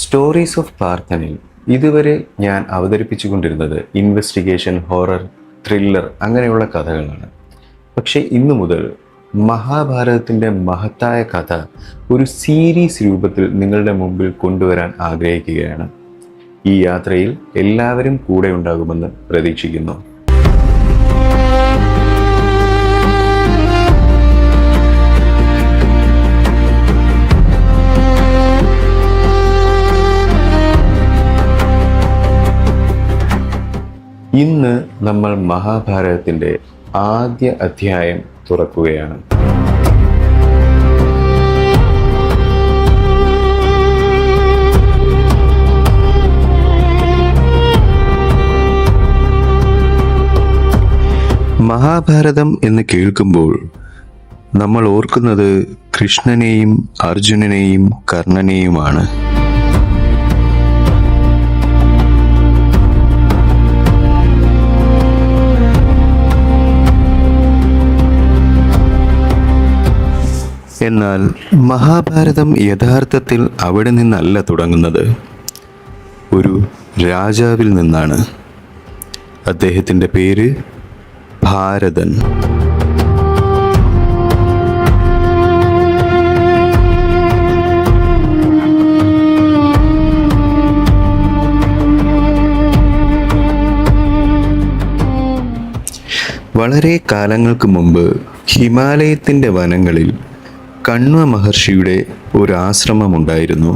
Stories of പാർത്ഥനിൽ ഇതുവരെ ഞാൻ അവതരിപ്പിച്ചുകൊണ്ടിരുന്നത് investigation, horror, thriller അങ്ങനെയുള്ള കഥകളാണ്. പക്ഷേ ഇന്നു മുതൽ മഹാഭാരതത്തിൻ്റെ മഹത്തായ കഥ ഒരു സീരീസ് രൂപത്തിൽ നിങ്ങളുടെ മുമ്പിൽ കൊണ്ടുവരാൻ ആഗ്രഹിക്കുകയാണ്. ഈ യാത്രയിൽ എല്ലാവരും കൂടെ ഉണ്ടാകുമെന്ന് പ്രതീക്ഷിക്കുന്നു. ഇന്ന് നമ്മൾ മഹാഭാരതത്തിൻ്റെ ആദ്യ അധ്യായം തുറക്കുകയാണ്. മഹാഭാരതം എന്ന് കേൾക്കുമ്പോൾ നമ്മൾ ഓർക്കുന്നത് കൃഷ്ണനെയും അർജുനനെയും കർണനെയുമാണ്. എന്നാൽ മഹാഭാരതം യഥാർത്ഥത്തിൽ അവിടെ നിന്നല്ല തുടങ്ങുന്നത്. ഒരു രാജാവിൽ നിന്നാണ്. അദ്ദേഹത്തിൻ്റെ പേര് ഭാരതൻ. വളരെ കാലങ്ങൾക്ക് മുമ്പ് ഹിമാലയത്തിൻ്റെ വനങ്ങളിൽ കണ്വ മഹർഷിയുടെ ഒരു ആശ്രമമുണ്ടായിരുന്നു.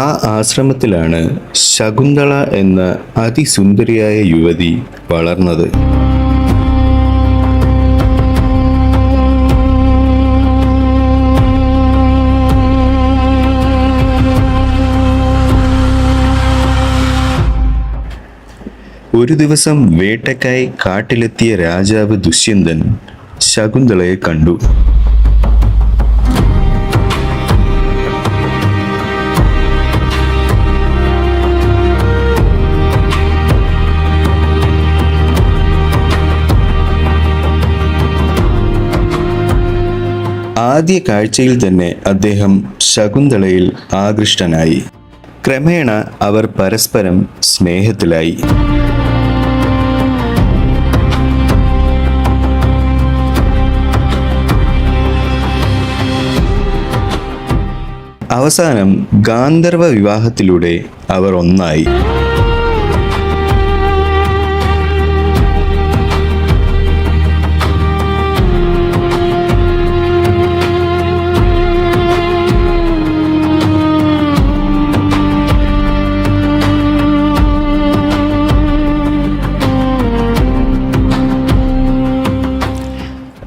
ആ ആശ്രമത്തിലാണ് ശകുന്തള എന്ന അതിസുന്ദരിയായ യുവതി വളർന്നത്. ഒരു ദിവസം വേട്ടയ്ക്കായി കാട്ടിലെത്തിയ രാജാവ് ദുഷ്യന്തൻ ശകുന്തളയെ കണ്ടു. ആദ്യ കാഴ്ചയിൽ തന്നെ അദ്ദേഹം ശകുന്തളയിൽ ആകൃഷ്ടനായി. ക്രമേണ അവർ പരസ്പരം സ്നേഹത്തിലായി. അവസാനം ഗാന്ധർവ വിവാഹത്തിലൂടെ അവർ ഒന്നായി.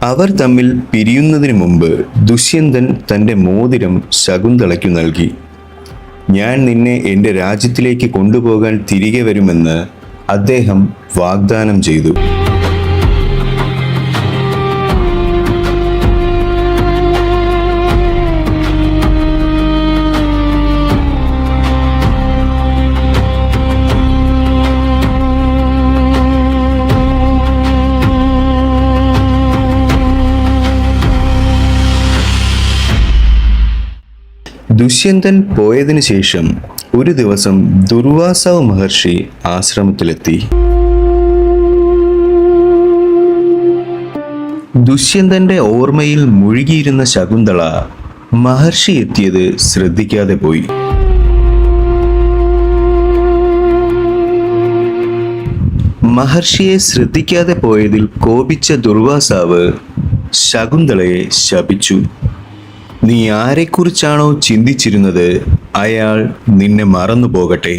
അവർ തമ്മിൽ പിരിയുന്നതിന് മുമ്പ് ദുഷ്യന്തൻ തൻ്റെ മോതിരം ശകുന്തളയ്ക്കു നൽകി. ഞാൻ നിന്നെ എൻ്റെ രാജ്യത്തിലേക്ക് കൊണ്ടുപോകാൻ തിരികെ വരുമെന്ന് അദ്ദേഹം വാഗ്ദാനം ചെയ്തു. ദുഷ്യന്തൻ പോയതിനു ശേഷം ഒരു ദിവസം ദുർവാസ മഹർഷി ആശ്രമത്തിലെത്തി. ദുഷ്യന്തന്റെ ഓർമ്മയിൽ മുഴുകിയിരുന്ന ശകുന്തള മഹർഷി എത്തിയത് ശ്രദ്ധിക്കാതെ പോയി. മഹർഷിയെ ശ്രദ്ധിക്കാതെ പോയതിൽ കോപിച്ച ദുർവാസാവ് ശകുന്തളയെ ശപിച്ചു. നീ ആരെക്കുറിച്ചാണോ ചിന്തിച്ചിരുന്നത് അയാൾ നിന്നെ മറന്നു പോകട്ടെ.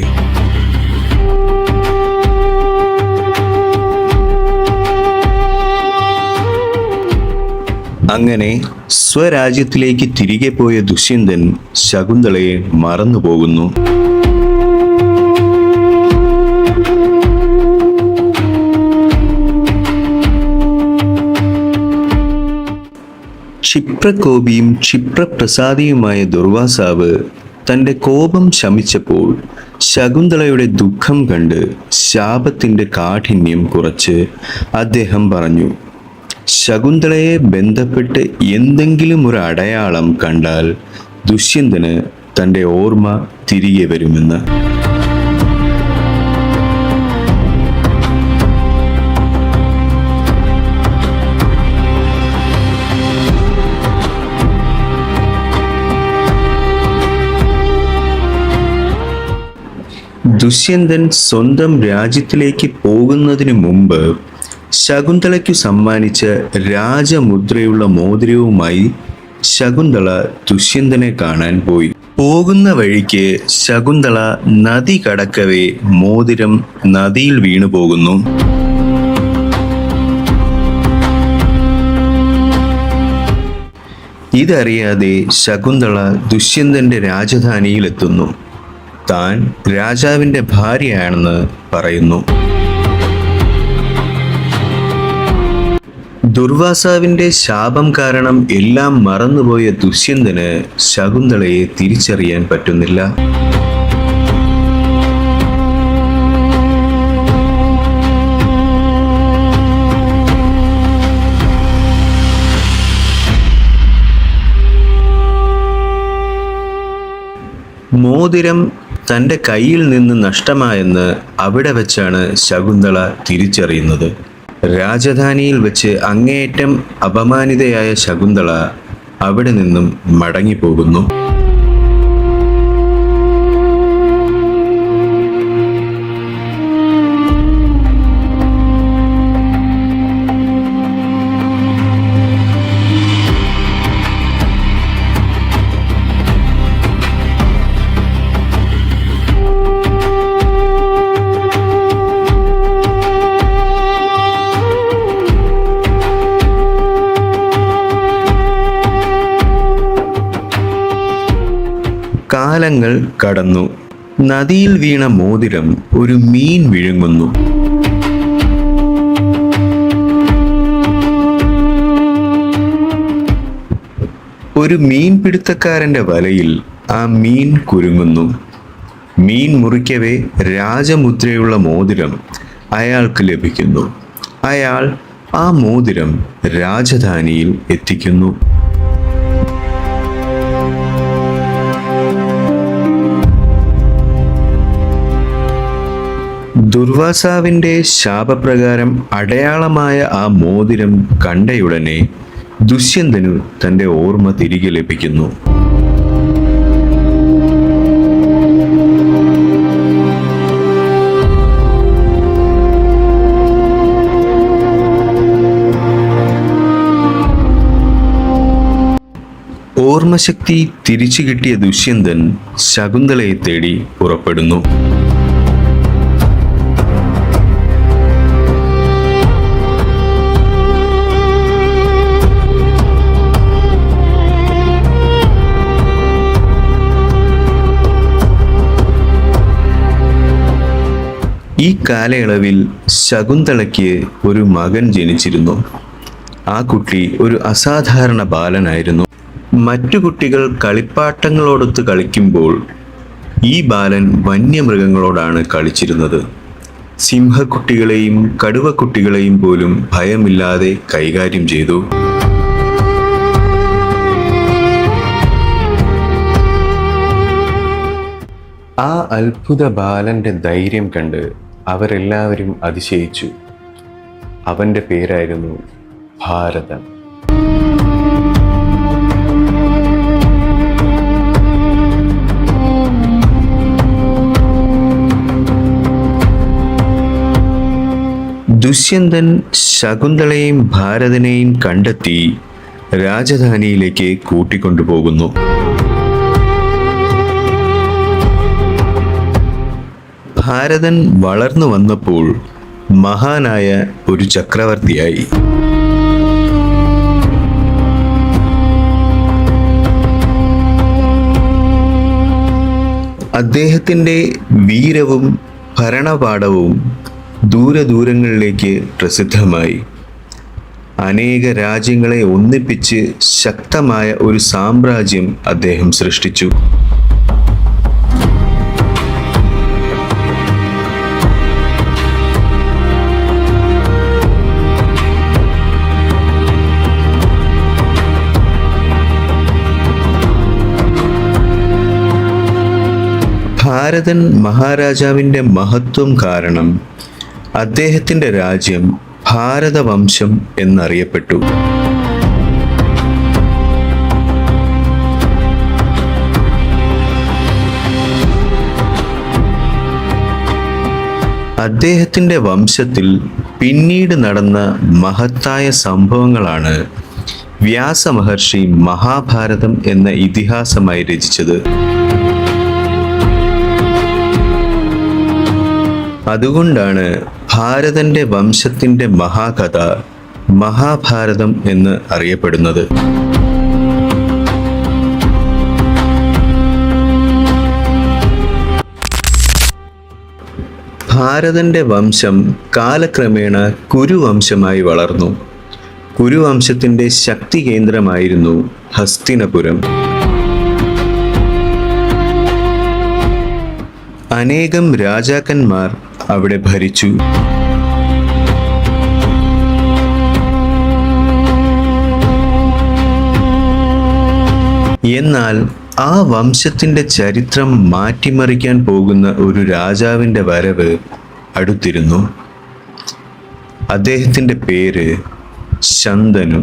അങ്ങനെ സ്വരാജ്യത്തിലേക്ക് തിരികെ പോയ ദുഷ്യന്തൻ ശകുന്തളയെ മറന്നു പോകുന്നു. ക്ഷിപ്രകോപിയും ക്ഷിപ്രപ്രസാദിയുമായ ദുർവാസാവ് തൻ്റെ കോപം ശമിച്ചപ്പോൾ ശകുന്തളയുടെ ദുഃഖം കണ്ട് ശാപത്തിൻ്റെ കാഠിന്യം കുറച്ച് അദ്ദേഹം പറഞ്ഞു, ശകുന്തളയെ ബന്ധപ്പെട്ട് എന്തെങ്കിലും ഒരു അടയാളം കണ്ടാൽ ദുഷ്യന്തന് തൻ്റെ ഓർമ്മ തിരികെ വരുമെന്ന്. ദുഷ്യന്തൻ സ്വന്തം രാജ്യത്തിലേക്ക് പോകുന്നതിന് മുമ്പ് ശകുന്തളയ്ക്കു സമ്മാനിച്ച രാജമുദ്രയുള്ള മോതിരവുമായി ശകുന്തള ദുഷ്യന്തനെ കാണാൻ പോയി. പോകുന്ന വഴിക്ക് ശകുന്തള നദി കടക്കവേ മോതിരം നദിയിൽ വീണു പോകുന്നു. ഇതറിയാതെ ശകുന്തള ദുഷ്യന്തന്റെ രാജധാനിയിലെത്തുന്നു. താൻ രാജാവിൻ്റെ ഭാര്യയാണെന്ന് പറയുന്നു. ദുർവാസാവിൻ്റെ ശാപം കാരണം എല്ലാം മറന്നുപോയ ദുഷ്യന്തന് ശകുന്തളയെ തിരിച്ചറിയാൻ പറ്റുന്നില്ല. മോതിരം തൻ്റെ കയ്യിൽ നിന്ന് നഷ്ടമായെന്ന് അവിടെ വെച്ചാണ് ശകുന്തള തിരിച്ചറിയുന്നത്. രാജധാനിയിൽ വെച്ച് അങ്ങേയറ്റം അപമാനിതയായ ശകുന്തള അവിടെ നിന്നും മടങ്ങിപ്പോകുന്നു. കാലങ്ങൾ കടന്നു. നദിയിൽ വീണ മോതിരം ഒരു മീൻ വിഴുങ്ങുന്നു. ഒരു മീൻപിടുത്തക്കാരന്റെ വലയിൽ ആ മീൻ കുരുങ്ങുന്നു. മീൻ മുറിക്കവേ രാജമുദ്രയുള്ള മോതിരം അയാൾക്ക് ലഭിക്കുന്നു. അയാൾ ആ മോതിരം രാജധാനിയിൽ എത്തിക്കുന്നു. ദുർവാസാവിൻ്റെ ശാപപ്രകാരം അടയാളമായ ആ മോതിരം കണ്ടയുടനെ ദുഷ്യന്തനു തൻ്റെ ഓർമ്മ തിരികെ ലഭിക്കുന്നു. ഓർമ്മശക്തി തിരിച്ചു കിട്ടിയ ദുഷ്യന്തൻ ശകുന്തളയെ തേടി പുറപ്പെടുന്നു. ഈ കാലയളവിൽ ശകുന്തളയ്ക്ക് ഒരു മകൻ ജനിച്ചിരുന്നു. ആ കുട്ടി ഒരു അസാധാരണ ബാലനായിരുന്നു. മറ്റു കുട്ടികൾ കളിപ്പാട്ടങ്ങളോടൊത്ത് കളിക്കുമ്പോൾ ഈ ബാലൻ വന്യമൃഗങ്ങളോടാണ് കളിച്ചിരുന്നത്. സിംഹക്കുട്ടികളെയും കടുവക്കുട്ടികളെയും പോലും ഭയമില്ലാതെ കൈകാര്യം ചെയ്തു. ആ അത്ഭുത ബാലന്റെ ധൈര്യം കണ്ട് അവരെല്ലാവരും അതിശയിച്ചു. അവന്റെ പേരായിരുന്നു ഭാരതൻ. ദുഷ്യന്തൻ ശകുന്തളയെയും ഭാരതനെയും കണ്ടെത്തി രാജധാനിയിലേക്ക് കൂട്ടിക്കൊണ്ടുപോകുന്നു. ഭാരതൻ വളർന്നു വന്നപ്പോൾ മഹാനായ ഒരു ചക്രവർത്തിയായി. അദ്ദേഹത്തിൻ്റെ വീരവും ഭരണപാഠവും ദൂരദൂരങ്ങളിലേക്ക് പ്രസിദ്ധമായി. അനേക രാജ്യങ്ങളെ ഒന്നിപ്പിച്ച് ശക്തമായ ഒരു സാമ്രാജ്യം അദ്ദേഹം സൃഷ്ടിച്ചു. ഭാരതൻ മഹാരാജാവിൻ്റെ മഹത്വം കാരണം അദ്ദേഹത്തിൻ്റെ രാജ്യം ഭാരതവംശം എന്നറിയപ്പെട്ടു. അദ്ദേഹത്തിൻ്റെ വംശത്തിൽ പിന്നീട് നടന്ന മഹത്തായ സംഭവങ്ങളാണ് വ്യാസമഹർഷി മഹാഭാരതം എന്ന ഇതിഹാസമായി രചിച്ചത്. അതുകൊണ്ടാണ് ഭാരതന്റെ വംശത്തിന്റെ മഹാകഥ മഹാഭാരതം എന്ന് അറിയപ്പെടുന്നത്. ഭാരതന്റെ വംശം കാലക്രമേണ കുരുവംശമായി വളർന്നു. കുരുവംശത്തിന്റെ ശക്തി കേന്ദ്രമായിരുന്നു ഹസ്തിനപുരം. അനേകം രാജാക്കന്മാർ അവിടെ ഭരിച്ചു. എന്നാൽ ആ വംശത്തിന്റെ ചരിത്രം മാറ്റിമറിക്കാൻ പോകുന്ന ഒരു രാജാവിൻ്റെ വരവ് അടുത്തിരുന്നു. അദ്ദേഹത്തിൻ്റെ പേര് ശന്തനു.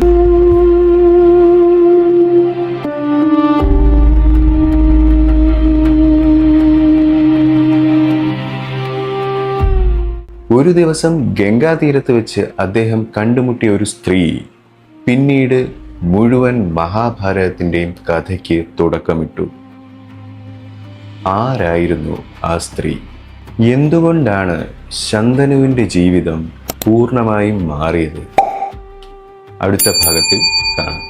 ഒരു ദിവസം ഗംഗാതീരത്ത് വെച്ച് അദ്ദേഹം കണ്ടുമുട്ടിയ ഒരു സ്ത്രീ പിന്നീട് മുഴുവൻ മഹാഭാരതത്തിൻ്റെയും കഥയ്ക്ക് തുടക്കമിട്ടു. ആരായിരുന്നു ആ സ്ത്രീ? എന്തുകൊണ്ടാണ് ശന്തനുവിൻ്റെ ജീവിതം പൂർണ്ണമായും മാറിയത്? അടുത്ത ഭാഗത്തിൽ കാണാം.